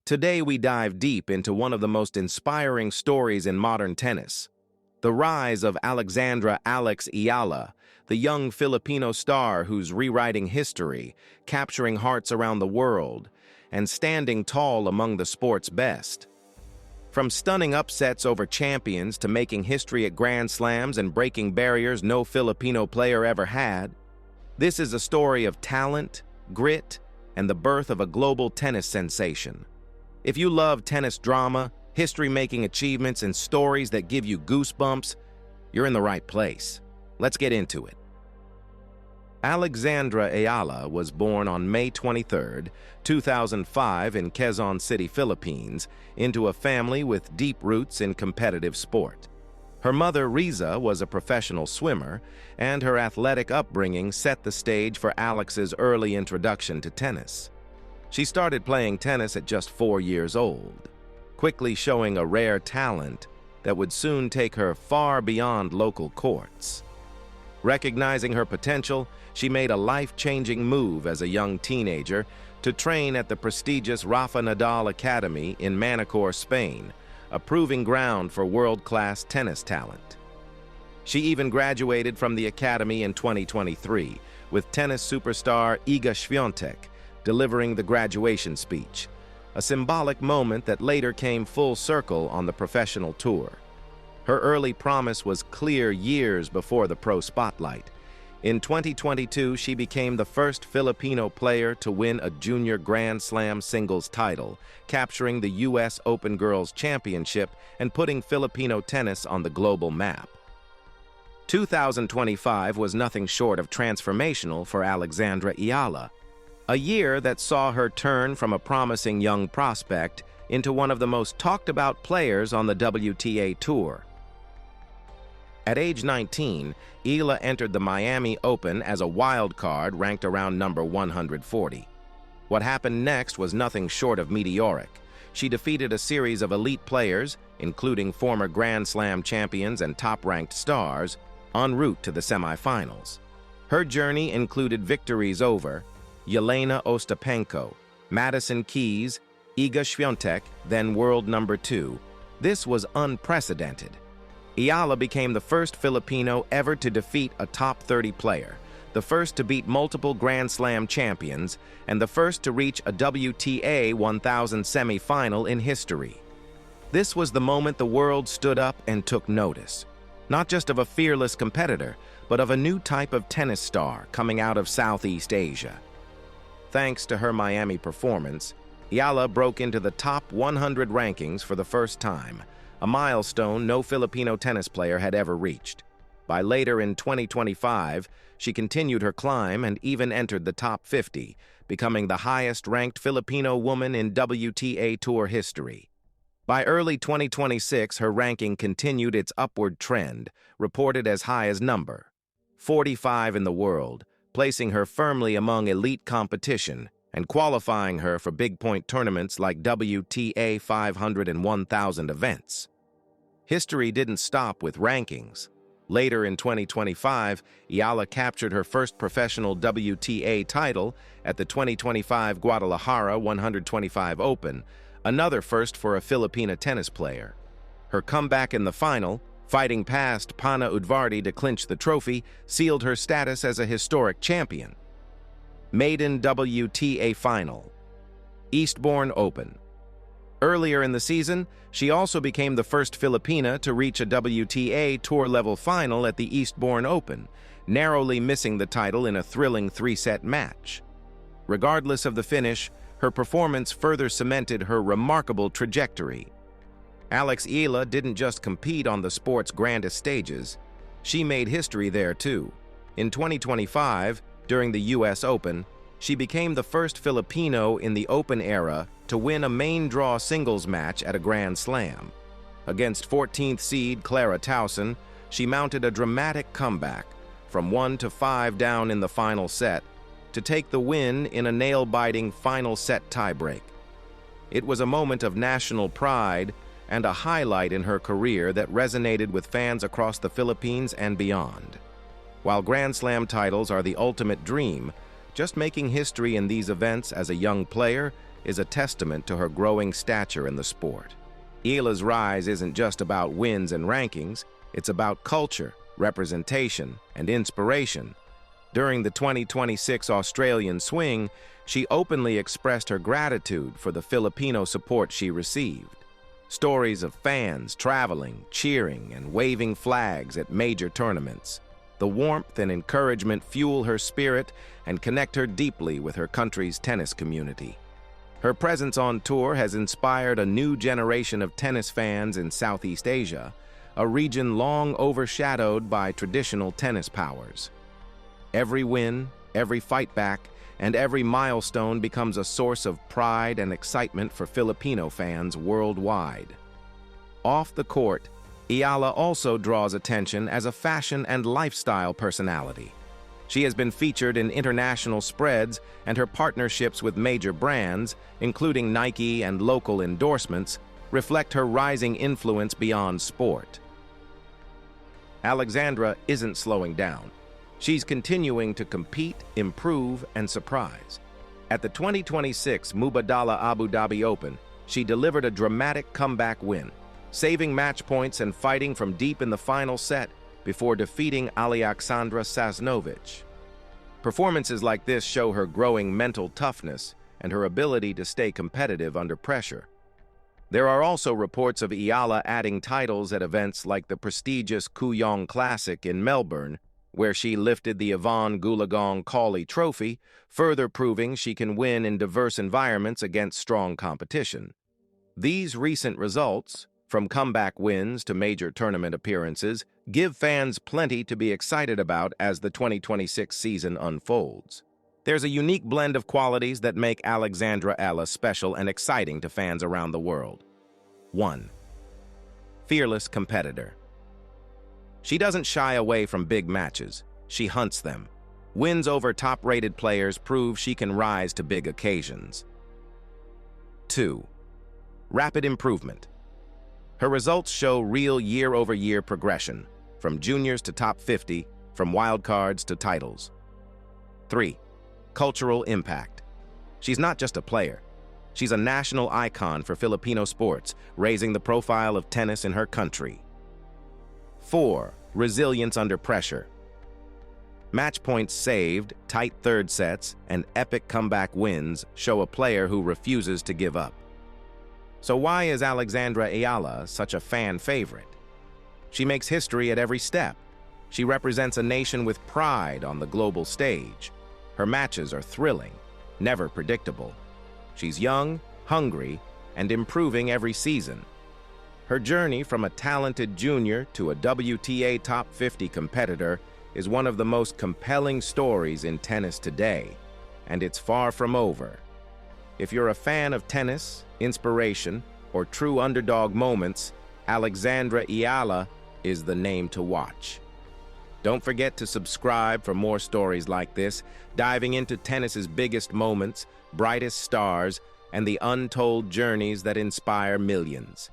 Today we dive deep into one of the most inspiring stories in modern tennis, the rise of Alexandra Eala, the young Filipino star who's rewriting history, capturing hearts around the world, and standing tall among the sport's best. From stunning upsets over champions to making history at Grand Slams and breaking barriers no Filipino player ever had, this is a story of talent, grit, and the birth of a global tennis sensation. If you love tennis drama, history-making achievements, and stories that give you goosebumps, you're in the right place. Let's get into it. Alexandra Eala was born on May 23, 2005 in Quezon City, Philippines, into a family with deep roots in competitive sport. Her mother, Riza, was a professional swimmer, and her athletic upbringing set the stage for Alex's early introduction to tennis. She started playing tennis at just 4 years old, quickly showing a rare talent that would soon take her far beyond local courts. Recognizing her potential, she made a life-changing move as a young teenager to train at the prestigious Rafa Nadal Academy in Manacor, Spain, a proving ground for world-class tennis talent. She even graduated from the academy in 2023, with tennis superstar Iga Świątek delivering the graduation speech, a symbolic moment that later came full circle on the professional tour. Her early promise was clear years before the pro spotlight. In 2022, she became the first Filipino player to win a junior Grand Slam singles title, capturing the U.S. Open Girls Championship and putting Filipino tennis on the global map. 2025 was nothing short of transformational for Alexandra Eala, a year that saw her turn from a promising young prospect into one of the most talked-about players on the WTA Tour. At age 19, Eala entered the Miami Open as a wild card ranked around number 140. What happened next was nothing short of meteoric. She defeated a series of elite players, including former Grand Slam champions and top-ranked stars, en route to the semifinals. Her journey included victories over Yelena Ostapenko, Madison Keys, Iga Świątek, then world number 2. This was unprecedented. Eala became the first Filipino ever to defeat a top 30 player, the first to beat multiple Grand Slam champions, and the first to reach a WTA 1000 semifinal in history. This was the moment the world stood up and took notice, not just of a fearless competitor, but of a new type of tennis star coming out of Southeast Asia. Thanks to her Miami performance, Eala broke into the top 100 rankings for the first time, a milestone no Filipino tennis player had ever reached. By later in 2025, she continued her climb and even entered the top 50, becoming the highest-ranked Filipino woman in WTA Tour history. By early 2026, her ranking continued its upward trend, reported as high as number 45 in the world, placing her firmly among elite competition and qualifying her for big-point tournaments like WTA 500 and 1000 events. History didn't stop with rankings. Later in 2025, Eala captured her first professional WTA title at the 2025 Guadalajara 125 Open, another first for a Filipina tennis player. Her comeback in the final, fighting past Pana Udvardy to clinch the trophy, sealed her status as a historic champion. Maiden WTA Final. Eastbourne Open. Earlier in the season, she also became the first Filipina to reach a WTA Tour-level final at the Eastbourne Open, narrowly missing the title in a thrilling 3-set match. Regardless of the finish, her performance further cemented her remarkable trajectory. Alex Eala didn't just compete on the sport's grandest stages. She made history there too. In 2025, during the U.S. Open, she became the first Filipino in the Open era to win a main draw singles match at a Grand Slam. Against 14th seed Clara Towson, she mounted a dramatic comeback, from 1-5 down in the final set, to take the win in a nail-biting final set tiebreak. It was a moment of national pride and a highlight in her career that resonated with fans across the Philippines and beyond. While Grand Slam titles are the ultimate dream, just making history in these events as a young player is a testament to her growing stature in the sport. Eala's rise isn't just about wins and rankings, it's about culture, representation, and inspiration. During the 2026 Australian Swing, she openly expressed her gratitude for the Filipino support she received. Stories of fans traveling, cheering, and waving flags at major tournaments. The warmth and encouragement fuel her spirit and connect her deeply with her country's tennis community. Her presence on tour has inspired a new generation of tennis fans in Southeast Asia, a region long overshadowed by traditional tennis powers. Every win, every fight back, and every milestone becomes a source of pride and excitement for Filipino fans worldwide. Off the court, Eala also draws attention as a fashion and lifestyle personality. She has been featured in international spreads, and her partnerships with major brands, including Nike and local endorsements, reflect her rising influence beyond sport. Alexandra isn't slowing down. She's continuing to compete, improve, and surprise. At the 2026 Mubadala Abu Dhabi Open, she delivered a dramatic comeback win, saving match points and fighting from deep in the final set before defeating Alexandra Sasnovich. Performances like this show her growing mental toughness and her ability to stay competitive under pressure. There are also reports of Eala adding titles at events like the prestigious Kooyong Classic in Melbourne, where she lifted the Yvonne Goolagong Cawley Trophy, further proving she can win in diverse environments against strong competition. These recent results, from comeback wins to major tournament appearances, give fans plenty to be excited about as the 2026 season unfolds. There's a unique blend of qualities that make Alexandra Eala special and exciting to fans around the world. 1. Fearless competitor. She doesn't shy away from big matches. She hunts them. Wins over top-rated players prove she can rise to big occasions. 2. Rapid improvement. Her results show real year-over-year progression, from juniors to top 50, from wildcards to titles. 3. Cultural impact. She's not just a player. She's a national icon for Filipino sports, raising the profile of tennis in her country. 4. Resilience under pressure. Match points saved, tight third sets, and epic comeback wins show a player who refuses to give up. So why is Alexandra Eala such a fan favorite? She makes history at every step. She represents a nation with pride on the global stage. Her matches are thrilling, never predictable. She's young, hungry, and improving every season. Her journey from a talented junior to a WTA top 50 competitor is one of the most compelling stories in tennis today, and it's far from over. If you're a fan of tennis, inspiration, or true underdog moments, Alexandra Eala is the name to watch. Don't forget to subscribe for more stories like this, diving into tennis's biggest moments, brightest stars, and the untold journeys that inspire millions.